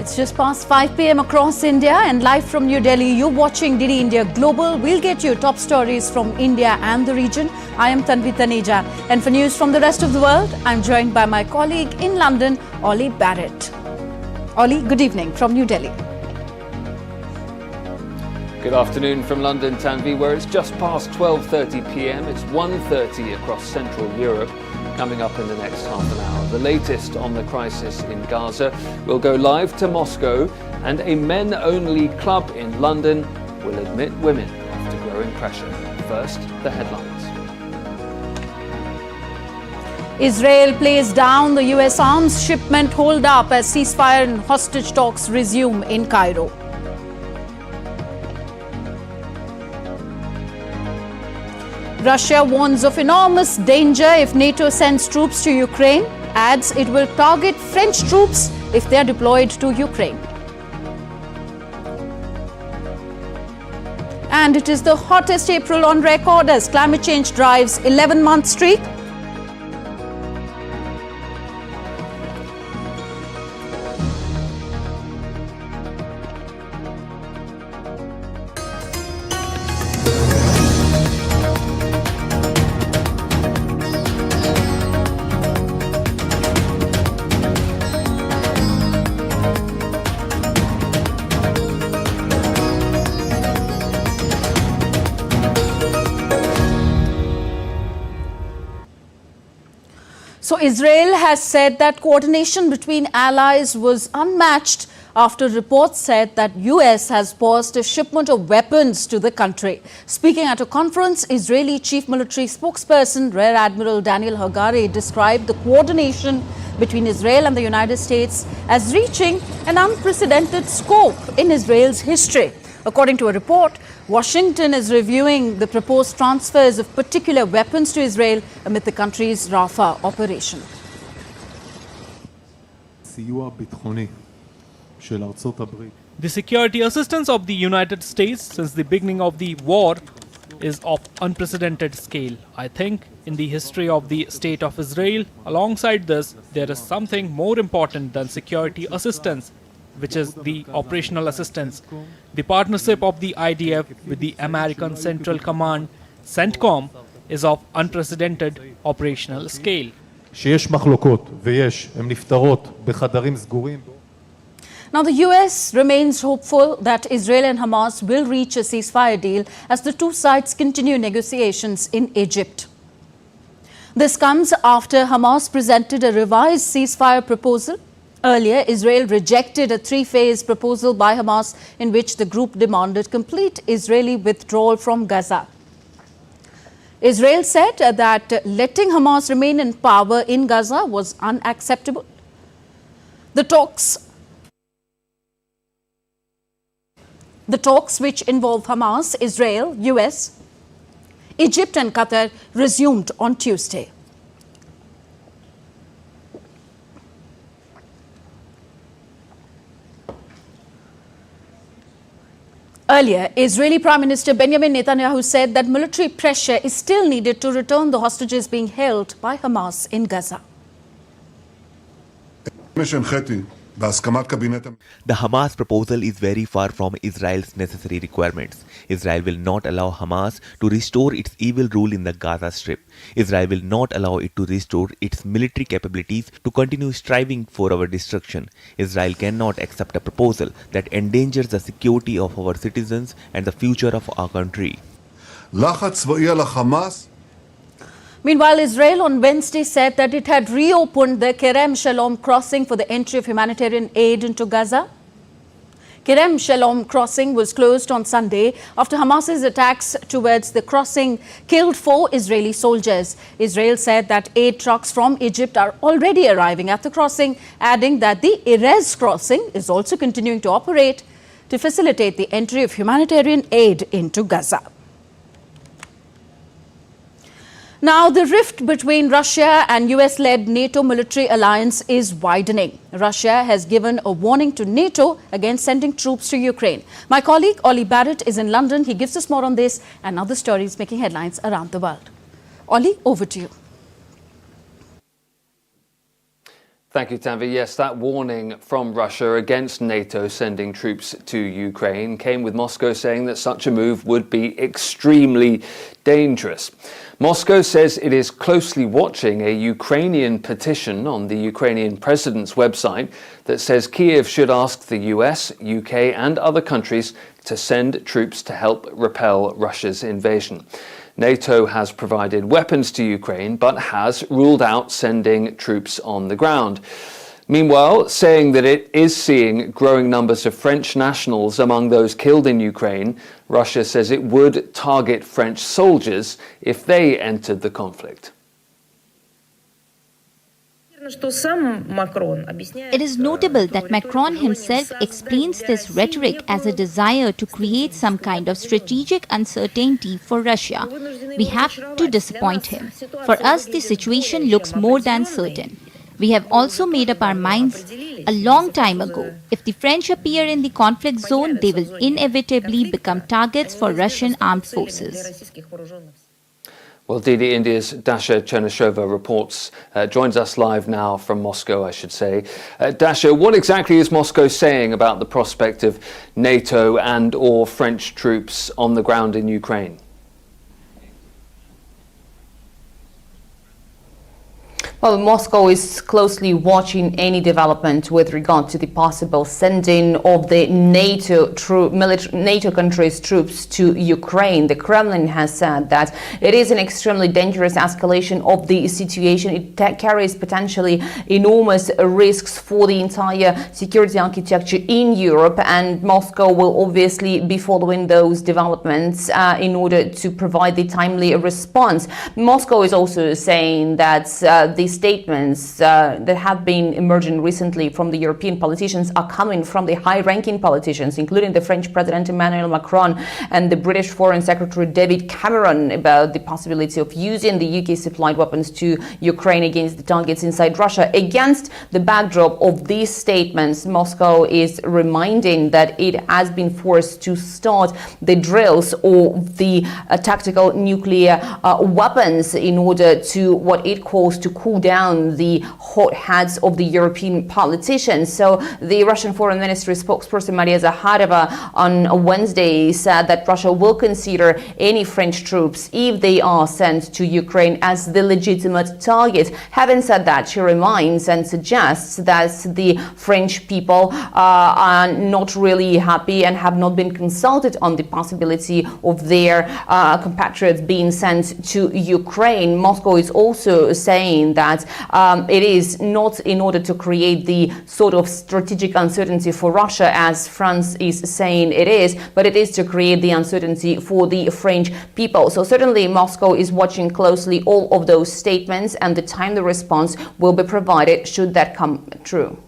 It's just past 5 p.m. across India and live from New Delhi. You're watching DD India Global. We'll get you top stories from India and the region. I am Tanvi Taneja. And for news from the rest of the world, I'm joined by my colleague in London, Ollie Barrett. Ollie, good evening from New Delhi. Good afternoon from London, Tanvi, where it's just past 12:30 p.m. It's 1:30 across Central Europe. Coming up in the next half an hour, the latest on the crisis in Gaza. We'll go live to Moscow, and a men-only club in London will admit women after growing pressure. First, the headlines. Israel plays down the US arms shipment hold up as ceasefire and hostage talks resume in Cairo. Russia warns of enormous danger if NATO sends troops to Ukraine, adds it will target French troops if they are deployed to Ukraine. And it is the hottest April on record as climate change drives 11-month streak. So Israel has said that coordination between allies was unmatched after reports said that US has paused a shipment of weapons to the country. Speaking at a conference, Israeli Chief Military Spokesperson Rear Admiral Daniel Hagari described the coordination between Israel and the United States as reaching an unprecedented scope in Israel's history. According to a report, Washington is reviewing the proposed transfers of particular weapons to Israel amid the country's Rafah operation. The security assistance of the United States since the beginning of the war is of unprecedented scale. I think in the history of the State of Israel, alongside this, there is something more important than security assistance, which is the operational assistance. The partnership of the IDF with the American Central Command, CENTCOM, is of unprecedented operational scale. Now, the US remains hopeful that Israel and Hamas will reach a ceasefire deal as the two sides continue negotiations in Egypt. This comes after Hamas presented a revised ceasefire proposal. Earlier, Israel rejected a three-phase proposal by Hamas in which the group demanded complete Israeli withdrawal from Gaza. Israel said that letting Hamas remain in power in Gaza was unacceptable. The talks which involve Hamas, Israel, US, Egypt and Qatar resumed on Tuesday. Earlier, Israeli Prime Minister Benjamin Netanyahu said that military pressure is still needed to return the hostages being held by Hamas in Gaza. The Hamas proposal is very far from Israel's necessary requirements. Israel will not allow Hamas to restore its evil rule in the Gaza Strip. Israel will not allow it to restore its military capabilities to continue striving for our destruction. Israel cannot accept a proposal that endangers the security of our citizens and the future of our country. Meanwhile, Israel on Wednesday said that it had reopened the Kerem Shalom crossing for the entry of humanitarian aid into Gaza. Kerem Shalom crossing was closed on Sunday after Hamas's attacks towards the crossing killed 4 Israeli soldiers. Israel said that aid trucks from Egypt are already arriving at the crossing, adding that the Erez crossing is also continuing to operate to facilitate the entry of humanitarian aid into Gaza. Now, the rift between Russia and US-led NATO military alliance is widening. Russia has given a warning to NATO against sending troops to Ukraine. My colleague Ollie Barrett is in London. He gives us more on this and other stories making headlines around the world. Ollie, over to you. Thank you, Tanvi. Yes, that warning from Russia against NATO sending troops to Ukraine came with Moscow saying that such a move would be extremely dangerous. Moscow says it is closely watching a Ukrainian petition on the Ukrainian president's website that says Kyiv should ask the US, UK and other countries to send troops to help repel Russia's invasion. NATO has provided weapons to Ukraine, but has ruled out sending troops on the ground. Meanwhile, saying that it is seeing growing numbers of French nationals among those killed in Ukraine, Russia says it would target French soldiers if they entered the conflict. It is notable that Macron himself explains this rhetoric as a desire to create some kind of strategic uncertainty for Russia. We have to disappoint him. For us, the situation looks more than certain. We have also made up our minds a long time ago. If the French appear in the conflict zone, they will inevitably become targets for Russian armed forces. Well, DD India's Dasha Chernyshova joins us live now from Moscow, I should say. Dasha, what exactly is Moscow saying about the prospect of NATO and or French troops on the ground in Ukraine? Well, Moscow is closely watching any development with regard to the possible sending of the NATO countries' troops to Ukraine. The Kremlin has said that it is an extremely dangerous escalation of the situation. It carries potentially enormous risks for the entire security architecture in Europe, and Moscow will obviously be following those developments in order to provide the timely response. Moscow is also saying that the statements that have been emerging recently from the European politicians are coming from the high-ranking politicians, including the French President Emmanuel Macron and the British Foreign Secretary David Cameron, about the possibility of using the UK-supplied weapons to Ukraine against the targets inside Russia. Against the backdrop of these statements, Moscow is reminding that it has been forced to start the drills of the tactical nuclear weapons in order to, what it calls, to cool down the hot heads of the European politicians. So the Russian Foreign Ministry spokesperson Maria Zakharova on Wednesday said that Russia will consider any French troops, if they are sent to Ukraine, as the legitimate target. Having said that, she reminds and suggests that the French people are not really happy and have not been consulted on the possibility of their compatriots being sent to Ukraine. Moscow is also saying that it is not in order to create the sort of strategic uncertainty for Russia, as France is saying it is, but it is to create the uncertainty for the French people. So certainly Moscow is watching closely all of those statements, and the timely response will be provided should that come true.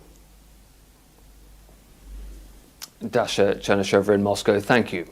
Dasha Chernyshova in Moscow, thank you.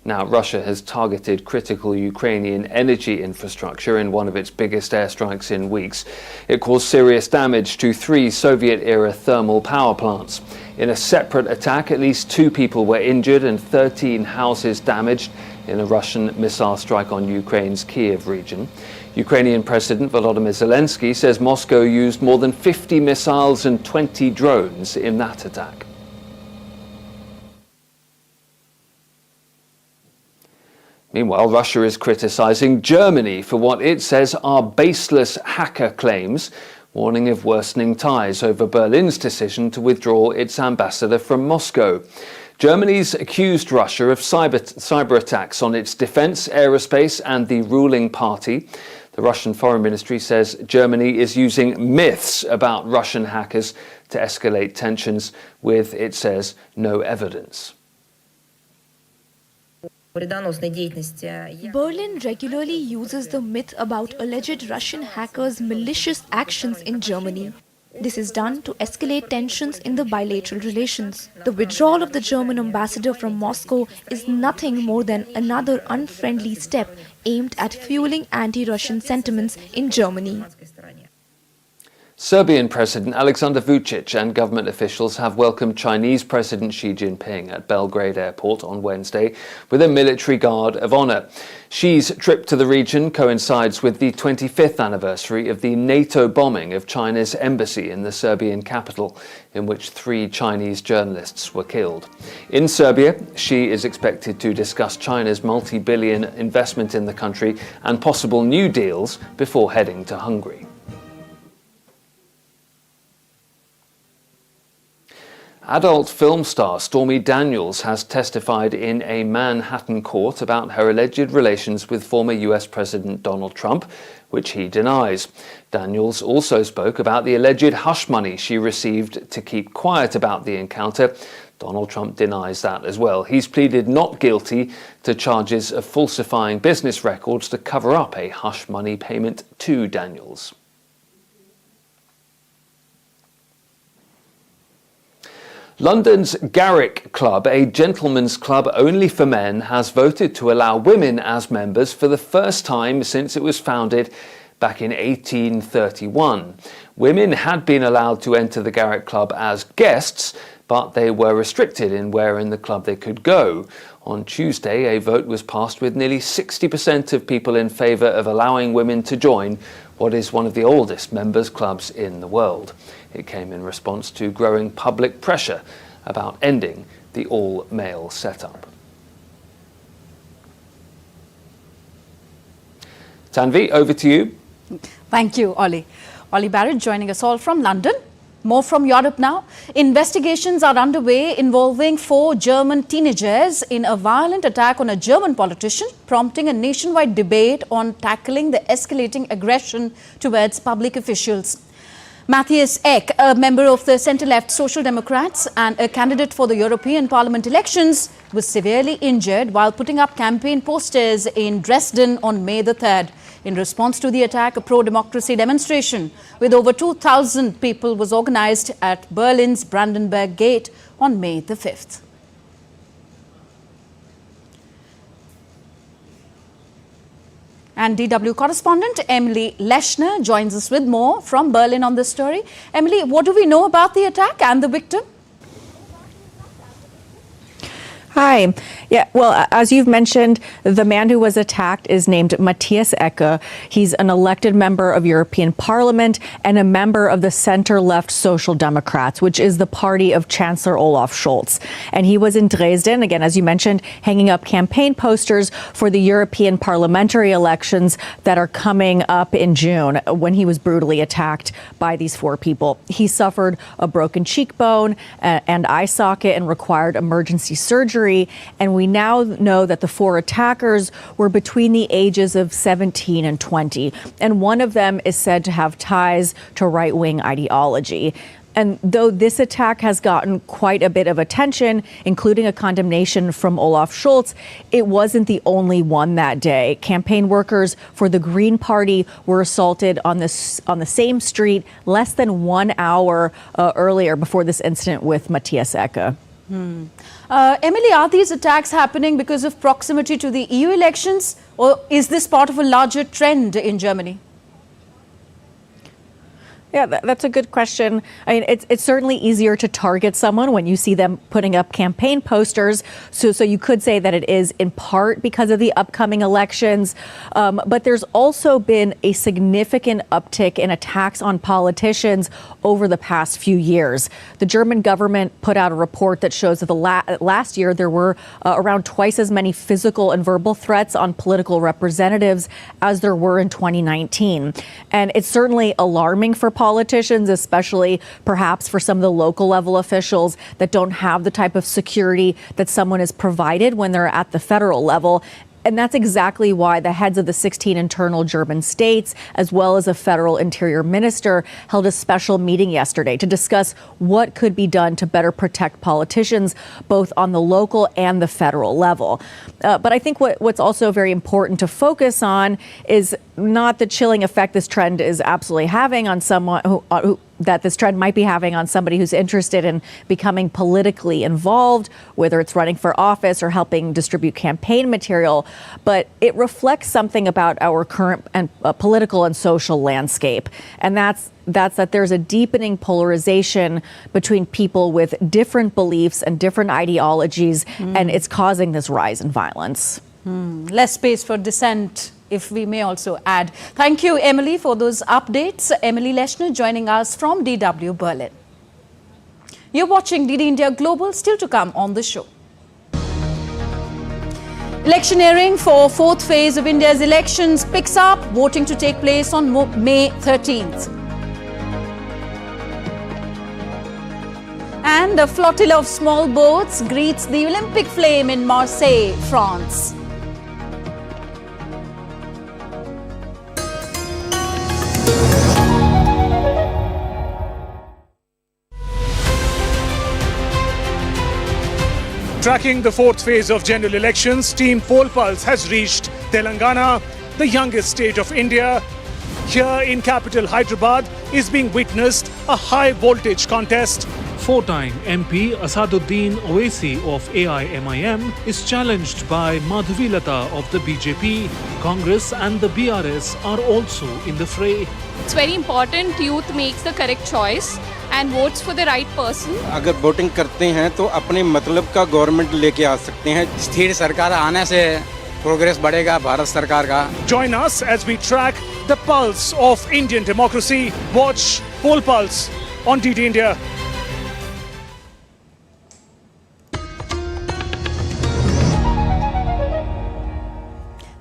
Now, Russia has targeted critical Ukrainian energy infrastructure in one of its biggest airstrikes in weeks. It caused serious damage to 3 Soviet-era thermal power plants. In a separate attack, at least 2 people were injured and 13 houses damaged in a Russian missile strike on Ukraine's Kyiv region. Ukrainian President Volodymyr Zelensky says Moscow used more than 50 missiles and 20 drones in that attack. Meanwhile, Russia is criticizing Germany for what it says are baseless hacker claims, warning of worsening ties over Berlin's decision to withdraw its ambassador from Moscow. Germany's accused Russia of cyber attacks on its defense, aerospace and the ruling party. The Russian Foreign Ministry says Germany is using myths about Russian hackers to escalate tensions with, it says, no evidence. Berlin regularly uses the myth about alleged Russian hackers' malicious actions in Germany. This is done to escalate tensions in the bilateral relations. The withdrawal of the German ambassador from Moscow is nothing more than another unfriendly step aimed at fueling anti-Russian sentiments in Germany. Serbian President Aleksandar Vučić and government officials have welcomed Chinese President Xi Jinping at Belgrade Airport on Wednesday with a military guard of honour. Xi's trip to the region coincides with the 25th anniversary of the NATO bombing of China's embassy in the Serbian capital, in which 3 Chinese journalists were killed. In Serbia, Xi is expected to discuss China's multi-billion investment in the country and possible new deals before heading to Hungary. Adult film star Stormy Daniels has testified in a Manhattan court about her alleged relations with former US President Donald Trump, which he denies. Daniels also spoke about the alleged hush money she received to keep quiet about the encounter. Donald Trump denies that as well. He's pleaded not guilty to charges of falsifying business records to cover up a hush money payment to Daniels. London's Garrick Club, a gentleman's club only for men, has voted to allow women as members for the first time since it was founded back in 1831. Women had been allowed to enter the Garrick Club as guests, but they were restricted in where in the club they could go. On Tuesday, a vote was passed with nearly 60% of people in favour of allowing women to join what is one of the oldest members' clubs in the world. It came in response to growing public pressure about ending the all-male setup. Tanvi, over to you. Thank you, Ollie. Ollie Barrett joining us all from London. More from Europe now. Investigations are underway involving 4 German teenagers in a violent attack on a German politician, prompting a nationwide debate on tackling the escalating aggression towards public officials. Matthias Eck, a member of the centre-left Social Democrats and a candidate for the European Parliament elections, was severely injured while putting up campaign posters in Dresden on May the 3rd. In response to the attack, a pro-democracy demonstration with over 2,000 people was organised at Berlin's Brandenburg Gate on May the 5th. And DW correspondent Emily Leshner joins us with more from Berlin on this story. Emily, what do we know about the attack and the victim? Hi. Yeah, well, as you've mentioned, the man who was attacked is named Matthias Ecke. He's an elected member of European Parliament and a member of the center-left Social Democrats, which is the party of Chancellor Olaf Scholz. And he was in Dresden, again, as you mentioned, hanging up campaign posters for the European parliamentary elections that are coming up in June, when he was brutally attacked by these 4 people. He suffered a broken cheekbone and eye socket and required emergency surgery. And we now know that the 4 attackers were between the ages of 17 and 20. And one of them is said to have ties to right-wing ideology. And though this attack has gotten quite a bit of attention, including a condemnation from Olaf Scholz, it wasn't the only one that day. Campaign workers for the Green Party were assaulted on the same street less than 1 hour earlier before this incident with Matthias Ecke. Emily, are these attacks happening because of proximity to the EU elections, or is this part of a larger trend in Germany? Yeah, that's a good question. I mean, it's certainly easier to target someone when you see them putting up campaign posters. So you could say that it is in part because of the upcoming elections. But there's also been a significant uptick in attacks on politicians over the past few years. The German government put out a report that shows that last year there were around twice as many physical and verbal threats on political representatives as there were in 2019. And it's certainly alarming for politicians, especially perhaps for some of the local level officials that don't have the type of security that someone is provided when they're at the federal level. And that's exactly why the heads of the 16 internal German states, as well as a federal interior minister, held a special meeting yesterday to discuss what could be done to better protect politicians, both on the local and the federal level. But I think what's also very important to focus on is not the chilling effect this trend is absolutely having on someone who that this trend might be having on somebody who's interested in becoming politically involved, whether it's running for office or helping distribute campaign material. But it reflects something about our current and political and social landscape. And that's that there's a deepening polarization between people with different beliefs and different ideologies, and it's causing this rise in violence. Less space for dissent, if we may also add. Thank you, Emily, for those updates. Emily Leshner joining us from DW Berlin. You're watching DD India Global, still to come on the show. Electioneering for fourth phase of India's elections picks up, voting to take place on May 13th. And a flotilla of small boats greets the Olympic flame in Marseille, France. Tracking the fourth phase of general elections, Team Poll Pulse has reached Telangana, the youngest state of India. Here in capital Hyderabad is being witnessed a high voltage contest. Four-time MP Asaduddin Owaisi of AIMIM is challenged by Madhavilata of the BJP. Congress and the BRS are also in the fray. It's very important youth makes the correct choice and votes for the right person. अगर voting करते हैं तो अपने मतलब का government लेके आ सकते हैं. स्थिर सरकार आने से प्रोग्रेस बढ़ेगा भारत सरकार का. Join us as we track the pulse of Indian democracy. Watch Poll Pulse on DD India.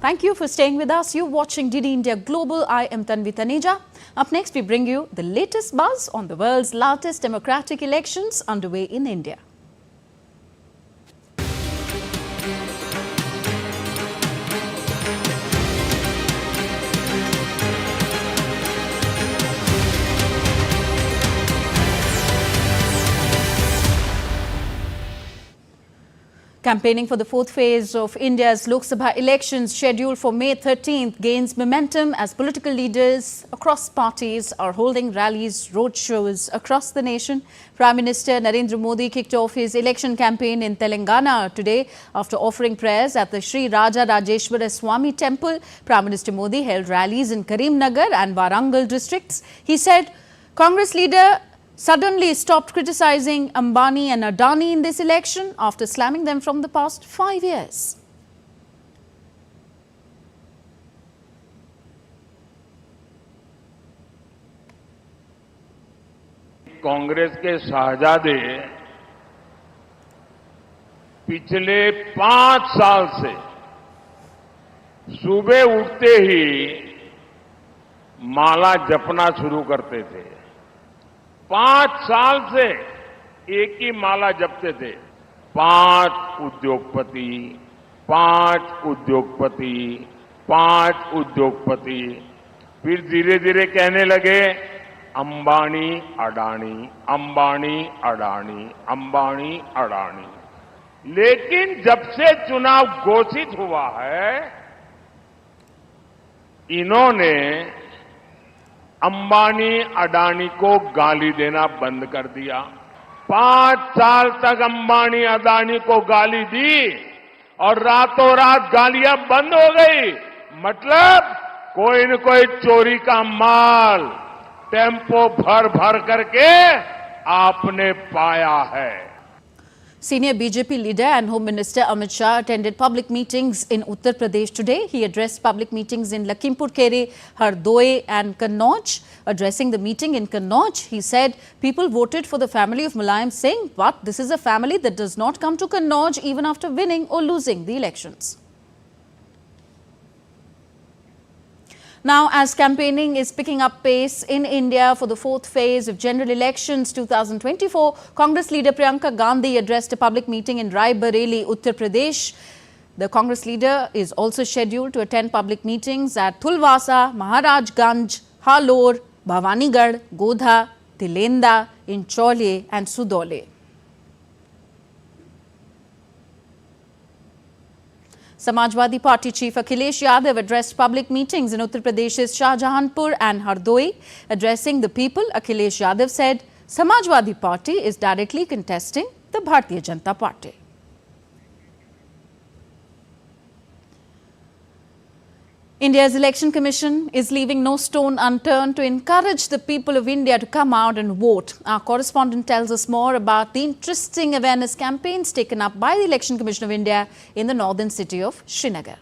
Thank you for staying with us. You're watching DD India Global. I am Tanvi Taneja. Up next, we bring you the latest buzz on the world's largest democratic elections underway in India. Campaigning for the fourth phase of India's Lok Sabha elections scheduled for May 13th gains momentum as political leaders across parties are holding rallies, roadshows across the nation. Prime Minister Narendra Modi kicked off his election campaign in Telangana today after offering prayers at the Sri Raja Rajeshwara Swami Temple. Prime Minister Modi held rallies in Karimnagar and Warangal districts. He said Congress leader suddenly stopped criticizing Ambani and Adani in this election after slamming them from the past 5 years. Congress के शहजादे पिछले 5 साल से सुबह उठते ही माला जपना शुरू करते थे. 5 साल से एक ही माला जपते थे. 5 उद्योगपति, 5 उद्योगपति, 5 उद्योगपति. फिर धीरे धीरे कहने लगे अंबानी अडानी, अंबानी अडानी, अंबानी अडानी. लेकिन जब से चुनाव घोषित हुआ है, इन्होंने अंबानी अडानी को गाली देना बंद कर दिया. 5 साल तक अंबानी अडानी को गाली दी और रातों रात गालियां बंद हो गई. मतलब कोई न कोई चोरी का माल टेम्पो भर भर करके आपने पाया है. Senior BJP leader and Home Minister Amit Shah attended public meetings in Uttar Pradesh today. He addressed public meetings in Lakhimpur Kheri, Hardoi and Kannauj. Addressing the meeting in Kannauj, he said people voted for the family of Mulayam Singh, but this is a family that does not come to Kannauj even after winning or losing the elections. Now, as campaigning is picking up pace in India for the fourth phase of general elections 2024, Congress leader Priyanka Gandhi addressed a public meeting in Rai Bareli, Uttar Pradesh. The Congress leader is also scheduled to attend public meetings at Thulwasa, Maharajganj, Halor, Bhavanigarh, Godha, Tilenda, Inchole and Sudole. Samajwadi Party chief Akhilesh Yadav addressed public meetings in Uttar Pradesh's Shahjahanpur and Hardoi. Addressing the people, Akhilesh Yadav said Samajwadi Party is directly contesting the Bharatiya Janata Party. India's Election Commission is leaving no stone unturned to encourage the people of India to come out and vote. Our correspondent tells us more about the interesting awareness campaigns taken up by the Election Commission of India in the northern city of Srinagar.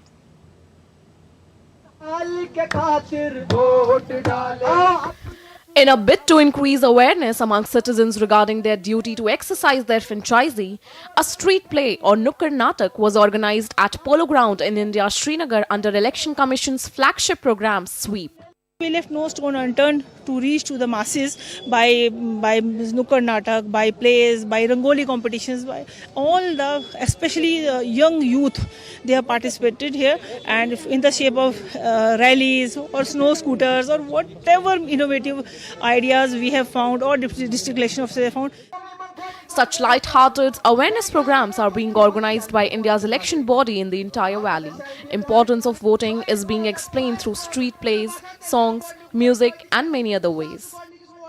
In a bid to increase awareness among citizens regarding their duty to exercise their franchisee, a street play or Nukkad Natak was organized at Polo Ground in India's Srinagar under Election Commission's flagship program Sweep. We left no stone unturned to reach to the masses by Nukkad Natak, by plays, by Rangoli competitions, by all the, especially young youth, they have participated here, and in the shape of rallies or snow scooters or whatever innovative ideas we have found or district election officers have found. Such light-hearted awareness programs are being organized by India's election body in the entire valley. Importance of voting is being explained through street plays, songs, music and many other ways.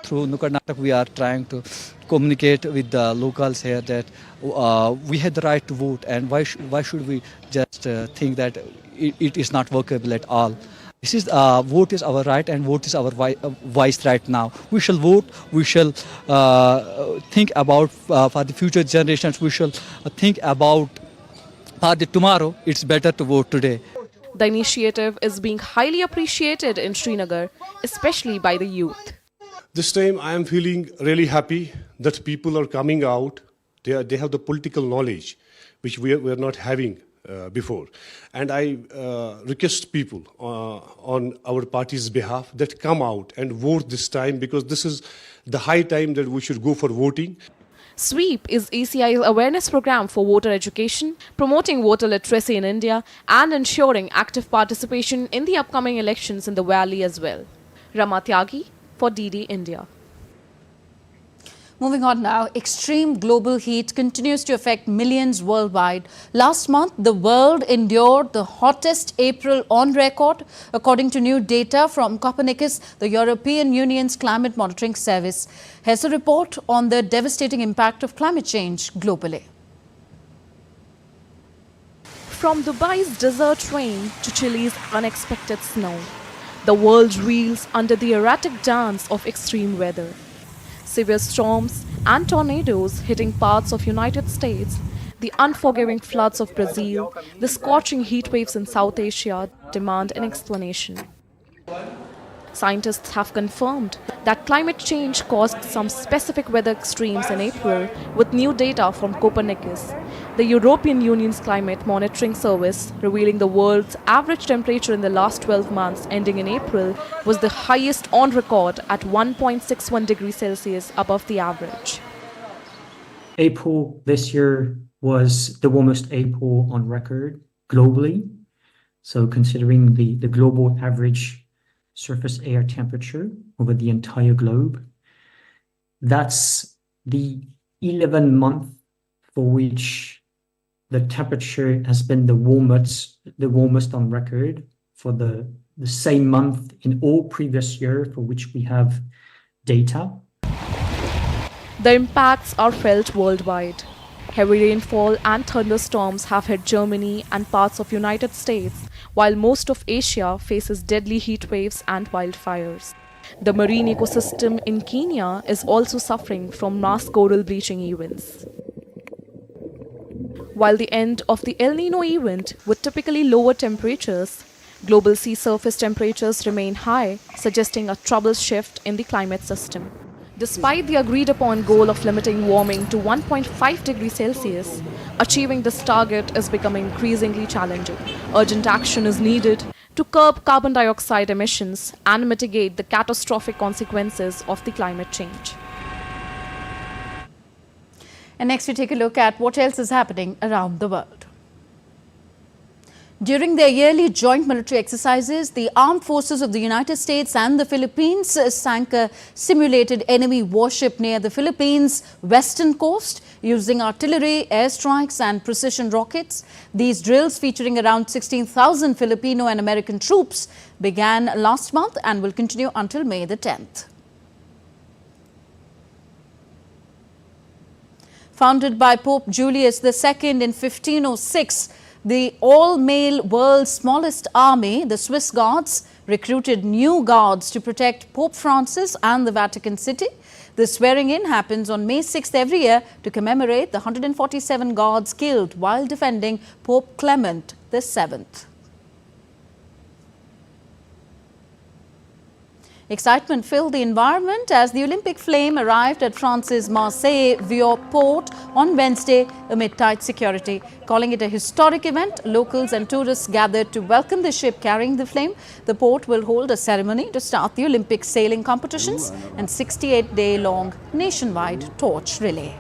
Through Nukkad Natak, we are trying to communicate with the locals here that we have the right to vote, and why should we just think that it is not workable at all. This is vote is our right, and vote is our voice right now. We shall vote. We shall think about for the future generations. We shall think about for the tomorrow. It's better to vote today. The initiative is being highly appreciated in Srinagar, especially by the youth. This time I am feeling really happy that people are coming out. They have the political knowledge, which we are not having before. And I request people on our party's behalf that come out and vote this time, because this is the high time that we should go for voting. Sweep is ECI's awareness program for voter education, promoting voter literacy in India and ensuring active participation in the upcoming elections in the valley as well. Rama Tyagi for DD India. Moving on now, extreme global heat continues to affect millions worldwide. Last month, the world endured the hottest April on record, according to new data from Copernicus, the European Union's climate monitoring service. Here's a report on the devastating impact of climate change globally. From Dubai's desert rain to Chile's unexpected snow, the world reels under the erratic dance of extreme weather. Severe storms and tornadoes hitting parts of United States, the unforgiving floods of Brazil, the scorching heat waves in South Asia demand an explanation. Scientists have confirmed that climate change caused some specific weather extremes in April with new data from Copernicus, the European Union's climate monitoring service, revealing the world's average temperature in the last 12 months ending in April was the highest on record at 1.61 degrees Celsius above the average. April this year was the warmest April on record globally. So considering the global average surface air temperature over the entire globe, that's the 11th month for which the temperature has been the warmest on record, for the same month in all previous year for which we have data. The impacts are felt worldwide. Heavy rainfall and thunderstorms have hit Germany and parts of United States, while most of Asia faces deadly heat waves and wildfires. The marine ecosystem in Kenya is also suffering from mass coral bleaching events. While the end of the El Nino event with typically lower temperatures, global sea surface temperatures remain high, suggesting a troubled shift in the climate system. Despite the agreed-upon goal of limiting warming to 1.5 degrees Celsius, achieving this target is becoming increasingly challenging. Urgent action is needed to curb carbon dioxide emissions and mitigate the catastrophic consequences of the climate change. And next we take a look at what else is happening around the world. During their yearly joint military exercises, the armed forces of the United States and the Philippines sank a simulated enemy warship near the Philippines' western coast. using artillery, airstrikes and precision rockets. These drills, featuring around 16,000 Filipino and American troops, began last month and will continue until May the 10th. Founded by Pope Julius II in 1506, the all-male world's smallest army, the Swiss Guards, recruited new guards to protect Pope Francis and the Vatican City. The swearing-in happens on May 6th every year to commemorate the 147 guards killed while defending Pope Clement VII. Excitement filled the environment as the Olympic flame arrived at France's Marseille-Vieux port on Wednesday amid tight security. Calling it a historic event, locals and tourists gathered to welcome the ship carrying the flame. The port will hold a ceremony to start the Olympic sailing competitions and 68-day-long nationwide torch relay.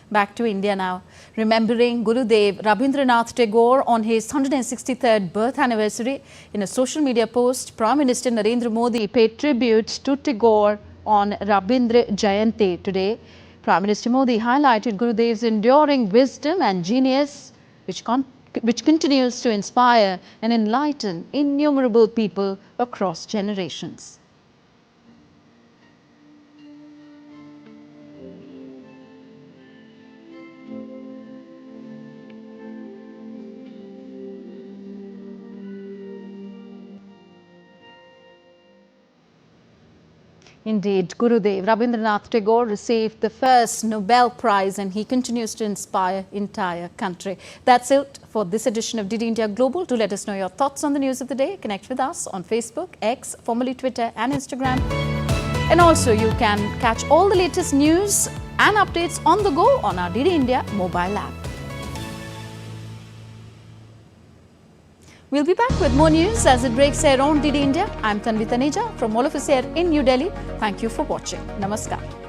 Back to India now. Remembering Gurudev Rabindranath Tagore on his 163rd birth anniversary, in a social media post, Prime Minister Narendra Modi paid tribute to Tagore on Rabindra Jayanti today. Prime Minister Modi highlighted Gurudev's enduring wisdom and genius, which continues to inspire and enlighten innumerable people across generations. Indeed, Gurudev Rabindranath Tagore received the first Nobel Prize and he continues to inspire entire country. That's it for this edition of DD India Global. Do let us know your thoughts on the news of the day. Connect with us on Facebook, X, formerly Twitter and Instagram. And also you can catch all the latest news and updates on the go on our DD India mobile app. We'll be back with more news as it breaks here on DD India. I'm Tanvi Taneja from all of us here in New Delhi. Thank you for watching. Namaskar.